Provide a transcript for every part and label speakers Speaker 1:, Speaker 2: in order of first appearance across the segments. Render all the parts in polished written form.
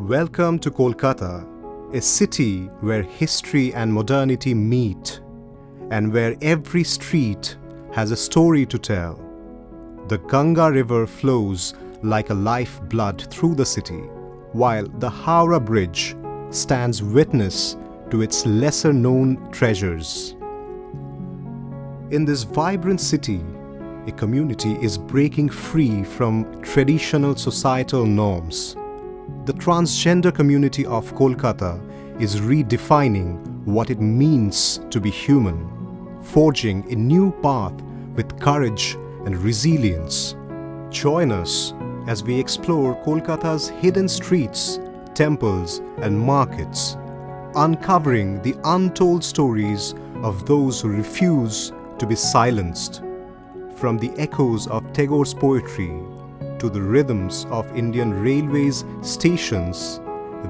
Speaker 1: Welcome to Kolkata, a city where history and modernity meet and where every street has a story to tell. The Ganga River flows like a lifeblood through the city, while the Howrah Bridge stands witness to its lesser-known treasures. In this vibrant city, a community is breaking free from traditional societal norms. The transgender community of Kolkata is redefining what it means to be human, forging a new path with courage and resilience. Join us as we explore Kolkata's hidden streets, temples, and markets, uncovering the untold stories of those who refuse to be silenced. From the echoes of Tagore's poetry to the rhythms of Indian Railways stations,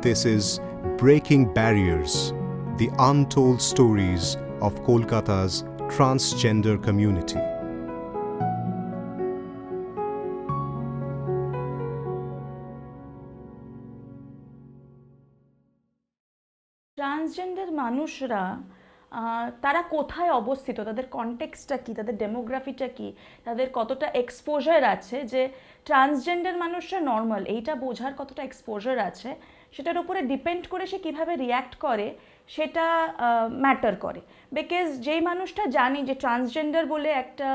Speaker 1: this is Breaking Barriers, the untold stories of Kolkata's transgender community.
Speaker 2: Transgender মানুষরা তারা কোথায় অবস্থিত, তাদের কনটেক্সটটা কী, তাদের ডেমোগ্রাফিটা কী, তাদের কতটা exposure আছে, যে ট্রান্সজেন্ডার মানুষরা নর্মাল এইটা বোঝার কতটা এক্সপোজার আছে সেটার উপরে ডিপেন্ড করে সে কীভাবে রিয়্যাক্ট করে সেটা ম্যাটার করে। বিকজ যেই মানুষটা জানি যে ট্রান্সজেন্ডার বলে একটা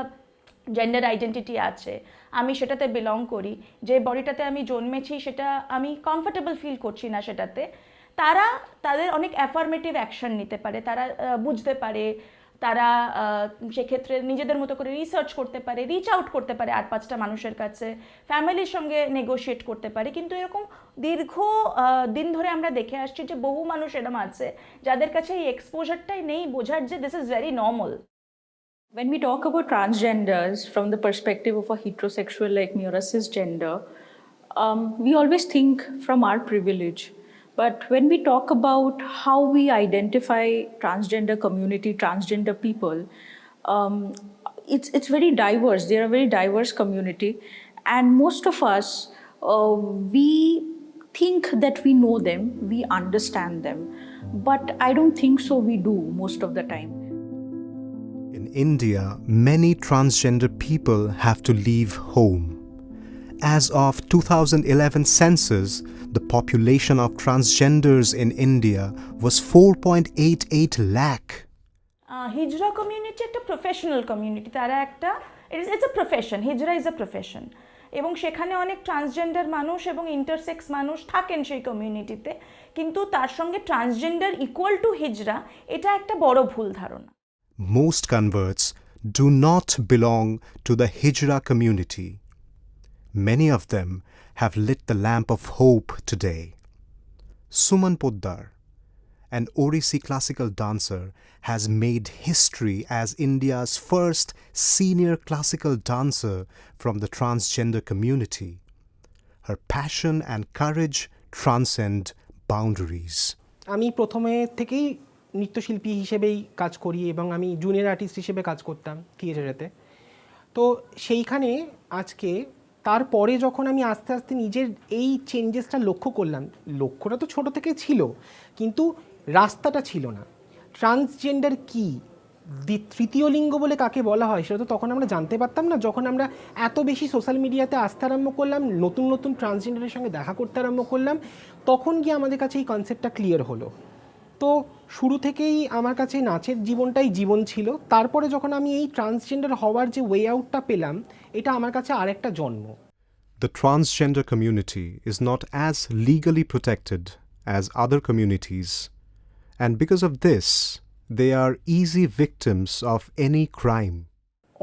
Speaker 2: জেন্ডার আইডেন্টিটি আছে, আমি সেটাতে বিলং করি, যে বডিটাতে আমি জন্মেছি সেটা আমি কমফর্টেবল ফিল করছি না সেটাতে, তারা তাদের অনেক অ্যাফার্মেটিভ অ্যাকশন নিতে পারে, তারা বুঝতে পারে, তারা সেক্ষেত্রে নিজেদের মতো করে রিসার্চ করতে পারে, রিচ আউট করতে পারে আর পাঁচটা মানুষের কাছে, ফ্যামিলির সঙ্গে নেগোশিয়েট করতে পারে। কিন্তু এরকম দীর্ঘ দিন ধরে আমরা দেখে আসছি যে বহু মানুষ এরকম আছে যাদের কাছে এই এক্সপোজারটাই নেই বোঝার যে this is very normal.
Speaker 3: When we talk about transgenders from the perspective of a heterosexual like me or a cisgender, we always think from our privilege. But when we talk about how we identify transgender community, transgender people, it's very diverse. They are a very diverse community. And most of us, we think that we know them, we understand them. But I don't think so we do most of the time.
Speaker 1: In India, many transgender people have to leave home. As of 2011 census, the population of transgenders in India was 4.88 lakh.
Speaker 2: Hijra community একটা professional community, তারা একটা it's a profession, hijra is a profession, এবং সেখানে অনেক transgender মানুষ এবং intersex মানুষ থাকেন সেই কমিউনিটিতে, কিন্তু তার সঙ্গে ট্রান্সজেন্ডার ইকুয়াল টু হিজড়া এটা একটা বড় ভুল ধারণা।
Speaker 1: Most converts do not belong to the Hijra community. Many of them have lit the lamp of hope today. Suman Poddar, an Odissi classical dancer, has made history as India's first senior classical dancer from the transgender community. Her passion and courage transcend boundaries.
Speaker 4: আমি প্রথমে থেকেই নৃত্যশিল্পী হিসেবেই কাজ করি এবং আমি junior artist হিসেবে কাজ করতাম থিয়েটারেতে। তো সেইখানে আজকে তারপরে যখন আমি আস্তে আস্তে নিজের এই চেঞ্জেসটা লক্ষ্য করলাম, লক্ষ্যটা তো ছোটো থেকে ছিল কিন্তু রাস্তাটা ছিল না। ট্রান্সজেন্ডার কী, তৃতীয় লিঙ্গ বলে কাকে বলা হয় সেটা তো তখন আমরা জানতে পারতাম না। যখন আমরা এত বেশি সোশ্যাল মিডিয়াতে আসতে আরম্ভ করলাম, নতুন নতুন ট্রান্সজেন্ডারের সঙ্গে দেখা করতে আরম্ভ করলাম, তখন গিয়ে আমাদের কাছে এই কনসেপ্টটা ক্লিয়ার হলো। তো শুরু থেকেই আমার কাছে নাচের জীবনটাই জীবন ছিল। তারপরে যখন আমি এই ট্রান্সজেন্ডার হওয়ার যে ওয়ে আউটটা পেলাম, এটা আমার কাছে আরেকটা জন্ম।
Speaker 1: The transgender community is not as legally protected as other communities, and because of this, they are easy victims of any crime.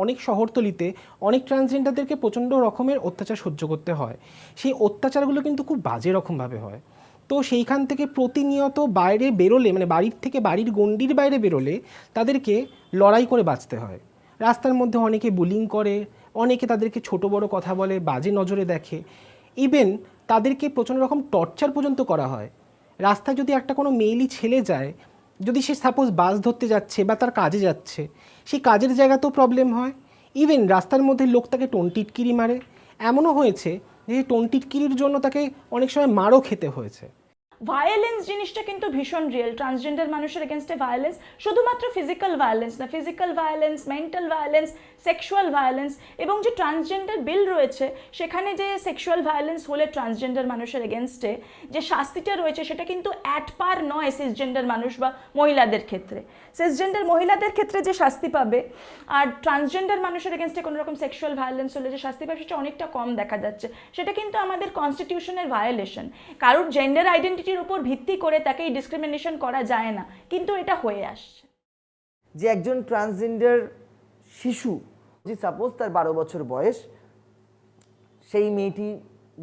Speaker 4: অনেক শহরতলিতে অনেক ট্রান্সজেন্ডারদেরকে প্রচণ্ড রকমের অত্যাচার সহ্য করতে হয়। সেই অত্যাচারগুলো কিন্তু খুব বাজে রকমভাবে হয়। তো সেইখান থেকে প্রতিনিয়ত বাইরে বেরোলে, মানে বাড়ির থেকে বাড়ির গণ্ডির বাইরে বেরোলে তাদেরকে লড়াই করে বাঁচতে হয়। রাস্তার মধ্যে অনেকে বুলিং করে, অনেকে তাদেরকে ছোট বড় কথা বলে, বাজে নজরে দেখে, ইভেন তাদেরকে প্রচণ্ড রকম টর্চার পর্যন্ত করা হয়। রাস্তায় যদি একটা কোনো মেয়েলি ছেলে যায়, যদি সে সাপোজ বাস ধরতে যাচ্ছে বা তার কাজে যাচ্ছে, সেই কাজের জায়গাতেও প্রবলেম হয়। ইভেন রাস্তার মধ্যে লোক তাকে টোনটিটকিরি মারে, এমনও হয়েছে যে টোনটিটকিরির জন্য তাকে অনেক সময় মারও খেতে হয়েছে।
Speaker 2: ভায়োলেন্স জিনিসটা কিন্তু ভীষণ রিয়েল। ট্রান্সজেন্ডার মানুষের এগেনস্টে ভায়োলেন্স, শুধুমাত্র ফিজিক্যাল ভায়োলেন্স না, physical violence, mental violence, sexual violence, এবং যে ট্রান্সজেন্ডার বিল রয়েছে সেখানে যে সেক্সুয়াল ভায়োলেন্স হলে ট্রান্সজেন্ডার মানুষের এগেনস্টে যে শাস্তিটা রয়েছে সেটা কিন্তু অ্যাট পার নয় সিসজেন্ডার মানুষ বা মহিলাদের ক্ষেত্রে। সিসজেন্ডার মহিলাদের ক্ষেত্রে যে শাস্তি পাবে আর ট্রান্সজেন্ডার মানুষের এগেনস্টে কোনো রকম সেক্সুয়াল ভায়োলেন্স হলে যে শাস্তি পাবে সেটা অনেকটা কম দেখা যাচ্ছে। সেটা কিন্তু আমাদের কনস্টিটিউশনের ভায়োলেশন। কারোর জেন্ডার আইডেন্টিটির উপর ভিত্তি করে তাকেই ডিসক্রিমিনেশন করা যায় না, কিন্তু এটা হয়ে আসছে।
Speaker 5: যে একজন ট্রান্সজেন্ডার শিশু, যে সাপোজ তার 12 বছর বয়স, সেই মেয়েটি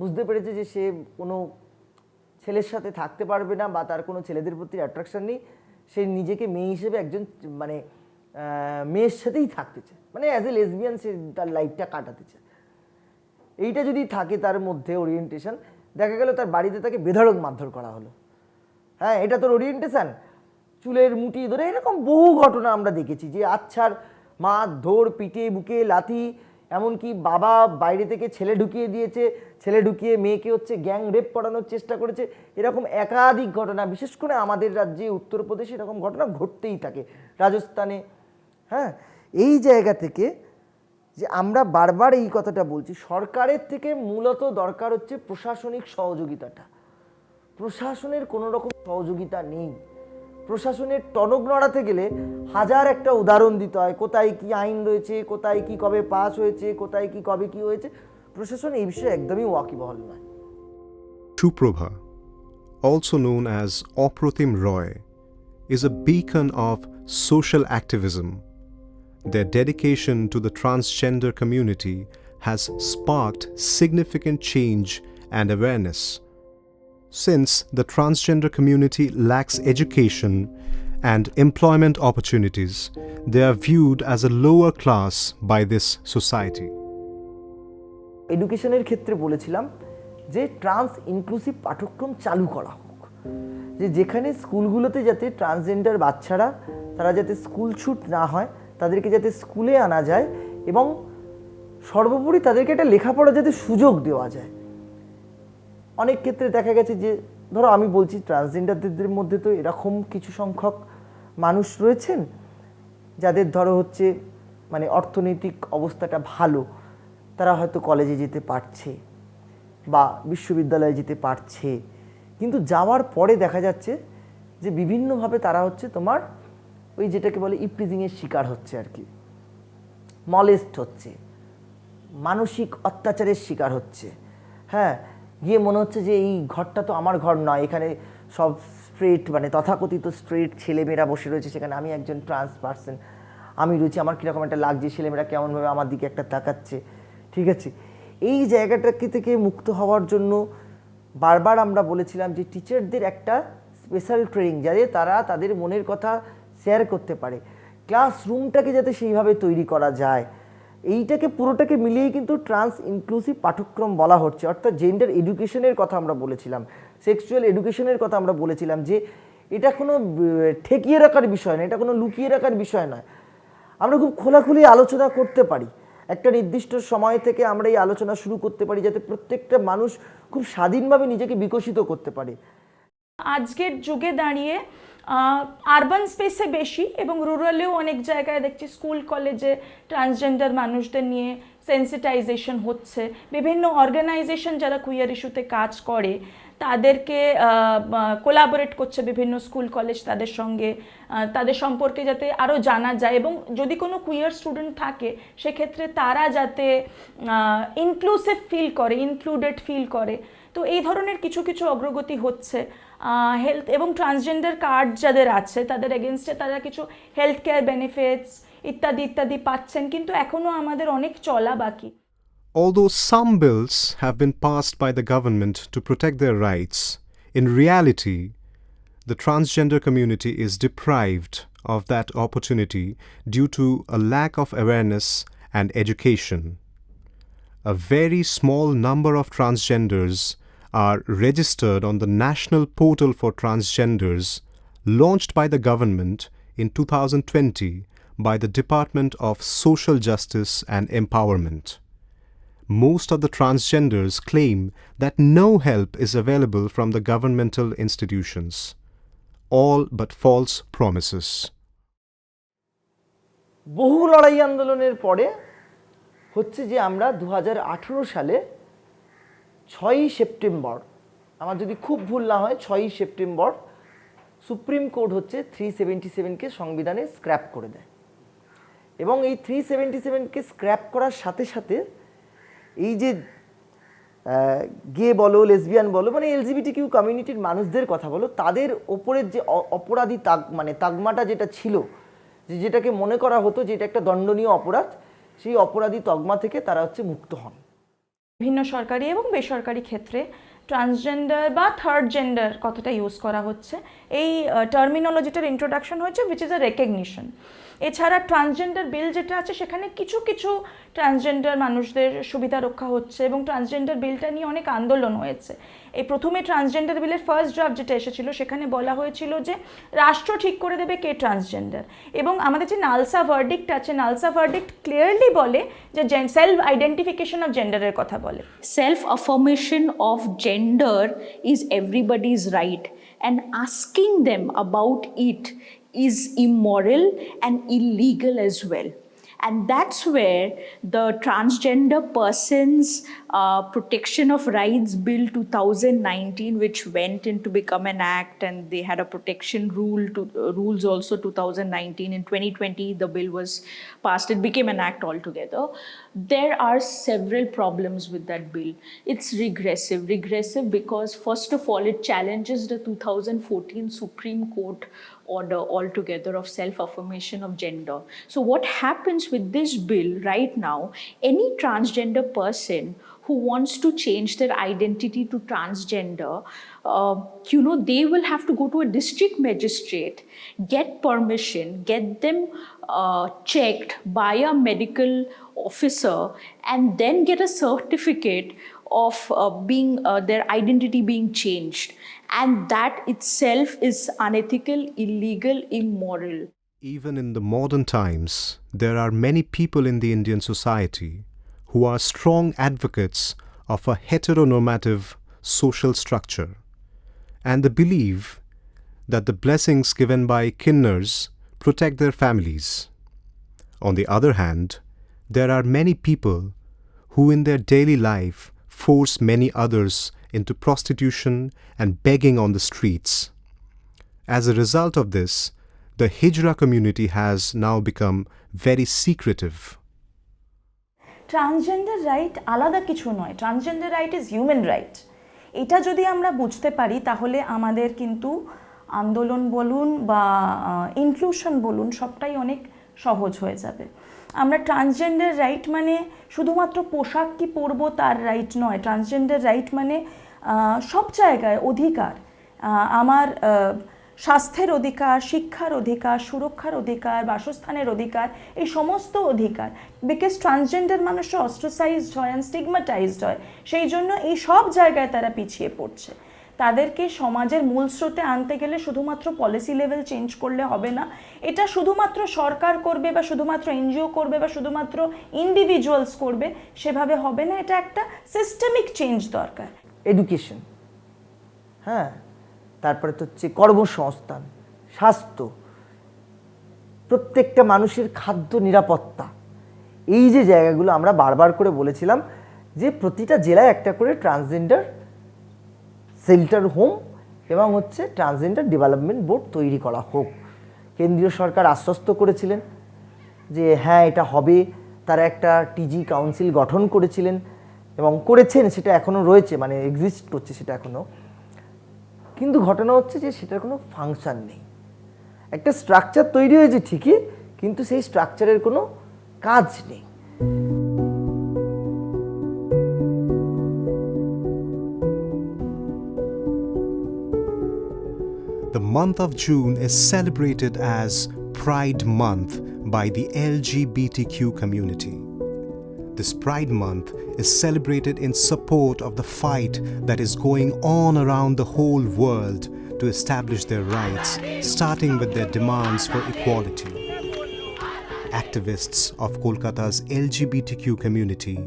Speaker 5: বুঝতে পেরেছে যে সে কোনো ছেলের সাথে থাকতে পারবে না বা তার কোনো ছেলেদের প্রতি অ্যাট্রাকশন নেই, সে নিজেকে মেয়ে হিসেবে একজন মানে মেয়ের সাথেই থাকতে চায়, মানে অ্যাজ এ লেসবিয়ান সে তার লাইফটা কাটাতে চায়। এইটা যদি থাকে তার মধ্যে ওরিয়েন্টেশন, দেখা গেল তার বাড়িতে তাকে বেধড়ক মারধর করা হলো, হ্যাঁ এটা তোর ওরিয়েন্টেশন, চুলের মুঠি ধরে, এরকম বহু ঘটনা আমরা দেখেছি যে আচ্ছার মারধর, পিঠে বুকে লাথি, এমনকি বাবা বাইরে থেকে ছেলে ঢুকিয়ে দিয়েছে, ছেলে ঢুকিয়ে মেয়েকে হচ্ছে গ্যাং রেপ করানোর চেষ্টা করেছে, এরকম একাধিক ঘটনা, বিশেষ করে আমাদের রাজ্যে উত্তরপ্রদেশে এরকম ঘটনা ঘটতেই থাকে, রাজস্থানে। হ্যাঁ, এই জায়গা থেকে যে আমরা বারবার এই কথাটা বলছি, সরকারের থেকে মূলত দরকার হচ্ছে প্রশাসনিক সহযোগিতাটা। প্রশাসনের কোনো রকম সহযোগিতা নেই। প্রশাসনের টনক নড়াতে গেলে হাজার একটা উদাহরণ দিতে হয়, কোথায় কি আইন রয়েছে, কোথায় কি কবে পাস হয়েছে, কোথায় কি কবে কি হয়েছে, প্রশাসন এই বিষয়ে একদমই ওয়াকিবহাল নয়।
Speaker 1: Shuprabha, also known as Aprotim Roy, is a beacon of social activism. Their dedication to the transgender community has sparked significant change and awareness. Since the transgender community lacks education and employment opportunities, they are viewed as a lower class by this society.
Speaker 5: এডুকেশনের ক্ষেত্রে বলেছিলাম যে trans inclusive পাঠ্যক্রম চালু করা হোক, যে যেখানে স্কুলগুলোতে যাতে ট্রান্সজেন্ডার বাচ্চারা তারা যাতে স্কুল ছুট না হয়, তাদেরকে যাতে স্কুলে আনা যায় এবং সর্বোপরি তাদেরকে একটা লেখাপড়া যাতে সুযোগ দেওয়া যায়। অনেক ক্ষেত্রে দেখা গেছে যে ধরো আমি বলছি ট্রান্সজেন্ডারদের মধ্যে তো এরকম কিছু সংখ্যক মানুষ রয়েছেন যাদের ধরো হচ্ছে মানে অর্থনৈতিক অবস্থাটা ভালো, তারা হয়তো কলেজে যেতে পারছে বা বিশ্ববিদ্যালয়ে যেতে পারছে, কিন্তু যাওয়ার পরে দেখা যাচ্ছে যে বিভিন্নভাবে তারা হচ্ছে তোমার ওই যেটাকে বলে ইপ্রিজিংয়ের শিকার হচ্ছে আর কি, মলেস্ট হচ্ছে, মানসিক অত্যাচারের শিকার হচ্ছে। হ্যাঁ, গিয়ে মনে হচ্ছে যে এই ঘরটা তো আমার ঘর নয়, এখানে সব স্ট্রেট মানে তথাকথিত স্ট্রেট ছেলেমেয়েরা বসে রয়েছে, সেখানে আমি একজন ট্রান্স পার্সন, আমি রয়েছি, আমার কীরকম একটা লাগছে, ছেলেমেয়েরা কেমনভাবে আমার দিকে একটা তাকাচ্ছে। ঠিক আছে, এই জায়গাটাকে থেকে মুক্ত হওয়ার জন্য বারবার আমরা বলেছিলাম যে টিচারদের একটা স্পেশাল ট্রেনিং, যাতে তারা তাদের মনের কথা শেয়ার করতে পারে, ক্লাসরুমটাকে যাতে সেইভাবে তৈরি করা যায়। এইটাকে পুরোটাকে মিলিয়েই কিন্তু ট্রান্স ইনক্লুসিভ পাঠ্যক্রম বলা হচ্ছে, অর্থাৎ জেন্ডার এডুকেশনের কথা আমরা বলেছিলাম, সেক্সুয়াল এডুকেশনের কথা আমরা বলেছিলাম, যে এটা কোনো ঠেকিয়ে রাখার বিষয় নয়, এটা কোনো লুকিয়ে রাখার বিষয় নয়, আমরা খুব খোলাখুলি আলোচনা করতে পারি, একটা নির্দিষ্ট সময় থেকে আমরা এই আলোচনা শুরু করতে পারি, যাতে প্রত্যেকটা মানুষ খুব স্বাধীনভাবে নিজেকে বিকশিত করতে পারে।
Speaker 2: আজকের যুগে দাঁড়িয়ে আরবান স্পেসে বেশি এবং রুরালেও অনেক জায়গায় দেখছি স্কুল কলেজে ট্রান্সজেন্ডার মানুষদের নিয়ে সেন্সিটাইজেশন হচ্ছে। বিভিন্ন অর্গানাইজেশন যারা কুইয়ার ইস্যুতে কাজ করে তাদেরকে কোলাবোরেট করছে বিভিন্ন স্কুল কলেজ তাদের সঙ্গে, তাদের সম্পর্কে যাতে আরও জানা যায়, এবং যদি কোনো কুইয়ার স্টুডেন্ট থাকে সেক্ষেত্রে তারা যাতে ইনক্লুসিভ ফিল করে, ইনক্লুডেড ফিল করে। তো এই ধরনের কিছু কিছু অগ্রগতি হচ্ছে। হেলথ এবং ট্রান্সজেন্ডার কার্ড যাদের আছে তাদের এগেনস্টে তারা কিছু হেলথ কেয়ার বেনিফিটস ইত্যাদি ইত্যাদি পাচ্ছেন, কিন্তু এখনও আমাদের অনেক চলা বাকি।
Speaker 1: Although some bills have been passed by the government to protect their rights, in reality, the transgender community is deprived of that opportunity due to a lack of awareness and education. A very small number of transgenders are registered on the National Portal for Transgenders, launched by the government in 2020 by the Department of Social Justice and Empowerment. most of the transgenders claim that no help is available from the governmental institutions. All but false promises.
Speaker 5: বহু লড়াই আন্দোলনের পরে হচ্ছে যে আমরা 2018 সালে 6ই September, আমার যদি খুব ভুল না হয় 6ই সেপ্টেম্বর সুপ্রিম কোর্ট হচ্ছে 377কে সংবিধানে স্ক্র্যাপ করে দেয়। এবং এই 377কে স্ক্র্যাপ করার সাথে সাথে এই যে গে বলো, লেসবিয়ান বলো, মানে এলজিবিটি কিউ কমিউনিটির মানুষদের কথা বলো, তাদের ওপরের যে অপরাধী তাগমাটা যেটা ছিল, যেটাকে মনে করা হতো যে এটা একটা দণ্ডনীয় অপরাধ, সেই অপরাধী তগমা থেকে তারা হচ্ছে মুক্ত হন।
Speaker 2: বিভিন্ন সরকারি এবং বেসরকারি ক্ষেত্রে ট্রান্সজেন্ডার বা থার্ড জেন্ডার কথাটা ইউজ করা হচ্ছে। এই টার্মিনোলজিটার ইন্ট্রোডাকশন হয়েছে উইচ ইজ আ রেকগনিশন। এছাড়া ট্রান্সজেন্ডার বিল যেটা আছে সেখানে কিছু কিছু ট্রান্সজেন্ডার মানুষদের সুবিধা রক্ষা হচ্ছে এবং ট্রান্সজেন্ডার বিলটা নিয়ে অনেক আন্দোলন হয়েছে। এই প্রথমে ট্রান্সজেন্ডার বিলের ফার্স্ট ড্রাফট যেটা এসেছিল সেখানে বলা হয়েছিল যে রাষ্ট্র ঠিক করে দেবে কে ট্রান্সজেন্ডার, এবং আমাদের যে নালসা ভার্ডিক্ট আছে, নালসা ভার্ডিক্ট ক্লিয়ারলি বলে যে সেলফ আইডেন্টিফিকেশন অফ জেন্ডারের কথা বলে।
Speaker 3: Self affirmation of gender is everybody's right, and asking them about it is immoral and illegal as well. And that's where the Transgender Persons Protection of Rights Bill 2019, which went in to become an act, and they had a protection rules also 2019. In 2020, the bill was passed. It became an act altogether. There are several problems with that bill. It's regressive because first of all, it challenges the 2014 Supreme Court order altogether of self-affirmation of gender. So what happens with this bill right now, any transgender person who wants to change their identity to transgender, they will have to go to a district magistrate, get permission, get them checked by a medical officer, and then get a certificate of being their identity being changed. And that itself is unethical, illegal, immoral.
Speaker 1: Even in the modern times, there are many people in the Indian society who are strong advocates of a heteronormative social structure, and they believe that the blessings given by kinnars protect their families. On the other hand, there are many people who in their daily life force many others into prostitution and begging on the streets. As a result of this, the Hijra community has now become very secretive.
Speaker 2: Transgender right আলাদা কিছু নয়, transgender right is human right. এটা যদি আমরা বুঝতে পারি তাহলে আমাদের কিন্তু আন্দোলন বলুন বা ইনক্লুশন বলুন সবটাই অনেক সহজ হয়ে যাবে। আমরা ট্রান্সজেন্ডার রাইট মানে শুধুমাত্র পোশাক কি পরবো তার রাইট নয়, ট্রান্সজেন্ডার রাইট মানে সব জায়গায় অধিকার, আমার স্বাস্থ্যের অধিকার, শিক্ষার অধিকার, সুরক্ষার অধিকার, বাসস্থানের অধিকার, এই সমস্ত অধিকার। বিকজ ট্রান্সজেন্ডার মানুষরা অস্ট্রাসাইজড হয় অ্যান্ড স্টিগমাটাইজড হয়, সেই জন্য এই সব জায়গায় তারা পিছিয়ে পড়ছে। তাদেরকে সমাজের মূল স্রোতে আনতে গেলে শুধুমাত্র পলিসি লেভেল চেঞ্জ করলে হবে না, এটা শুধুমাত্র সরকার করবে বা শুধুমাত্র এনজিও করবে বা শুধুমাত্র ইন্ডিভিজুয়ালস করবে সেভাবে হবে না, এটা একটা সিস্টেমিক চেঞ্জ দরকার।
Speaker 5: এডুকেশন, হ্যাঁ, তারপরে তো হচ্ছে কর্মসংস্থান, স্বাস্থ্য, প্রত্যেকটা মানুষের খাদ্য নিরাপত্তা, এই যে জায়গাগুলো আমরা বারবার করে বলেছিলাম যে প্রতিটা জেলায় একটা করে ট্রান্সজেন্ডার শেল্টার হোম এবং হচ্ছে ট্রান্সজেন্ডার ডেভেলপমেন্ট বোর্ড তৈরি করা হোক। কেন্দ্রীয় সরকার আশ্বস্ত করেছিলেন যে হ্যাঁ এটা হবে, তারা একটা টিজি কাউন্সিল গঠন করেছিলেন এবং করেছেন, সেটা এখনও রয়েছে, মানে এক্সিস্ট করছে সেটা এখনও। কিন্তু ঘটনা হচ্ছে যে সেটার কোনো ফাংশন নেই। একটা স্ট্রাকচার তৈরি হয়েছে ঠিকই, কিন্তু সেই স্ট্রাকচারের কোনো কাজ নেই।
Speaker 1: The month of June is celebrated as Pride Month by the LGBTQ community. This Pride Month is celebrated in support of the fight that is going on around the whole world to establish their rights, starting with their demands for equality. Activists of Kolkata's LGBTQ community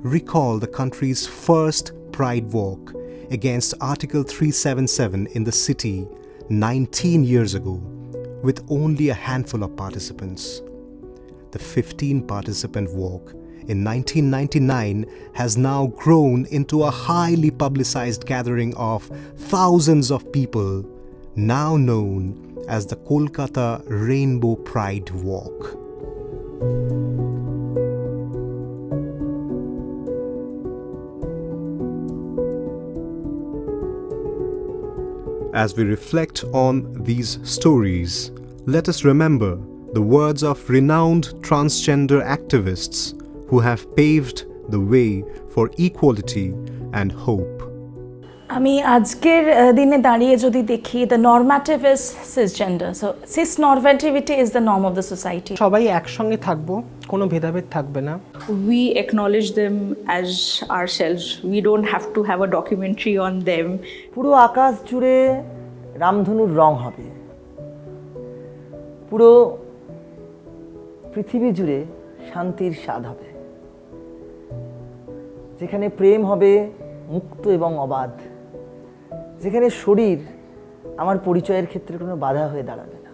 Speaker 1: recall the country's first Pride Walk against Article 377 in the city 19 years ago, with only a handful of participants. The 15-participant walk in 1999 has now grown into a highly publicized gathering of thousands of people, now known as the Kolkata Rainbow Pride Walk. As we reflect on these stories, let us remember the words of renowned transgender activists who have paved the way for equality and hope.
Speaker 2: আমি আজকের দিনে দাঁড়িয়ে যদি দেখি the normative is cisgender, so cis normativity is the norm of the society.
Speaker 4: সবাই একসঙ্গে থাকবো, কোনো ভেদাভেদ থাকবে না।
Speaker 3: We acknowledge them as ourselves. We don't have to have a documentary on them.
Speaker 5: পুরো আকাশ জুড়ে রামধনুর রং হবে, পুরো পৃথিবী জুড়ে শান্তির স্বাদ হবে, যেখানে প্রেম হবে মুক্ত এবং অবাধ, যেখানে শরীর আমার পরিচয়ের ক্ষেত্রে কোনো বাধা হয়ে দাঁড়াবে না,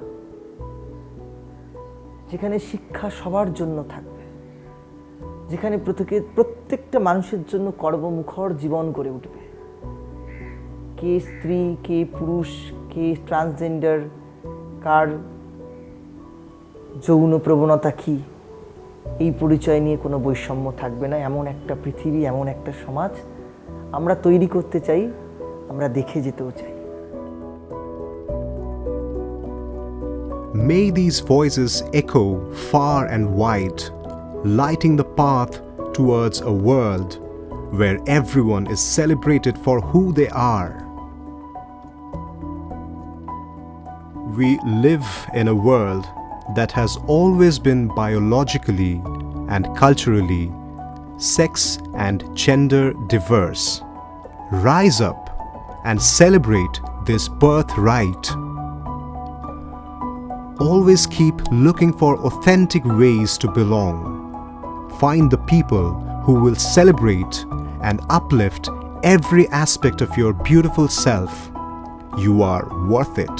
Speaker 5: যেখানে শিক্ষা সবার জন্য থাকবে, যেখানে প্রত্যেকটা মানুষের জন্য কর্মমুখর জীবন গড়ে উঠবে। কে স্ত্রী, কে পুরুষ, কে ট্রান্সজেন্ডার, কার যৌন প্রবণতা কী, এই পরিচয় নিয়ে কোনো বৈষম্য থাকবে না। এমন একটা পৃথিবী, এমন একটা সমাজ আমরা তৈরি করতে চাই, আমরা দেখে যেতেও চাই।
Speaker 1: May these voices echo far and wide, lighting the path towards a world where everyone is celebrated for who they are. We live in a world that has always been biologically and culturally sex and gender diverse. Rise up and celebrate this birthright. Always keep looking for authentic ways to belong. Find the people who will celebrate and uplift every aspect of your beautiful self. You are worth it.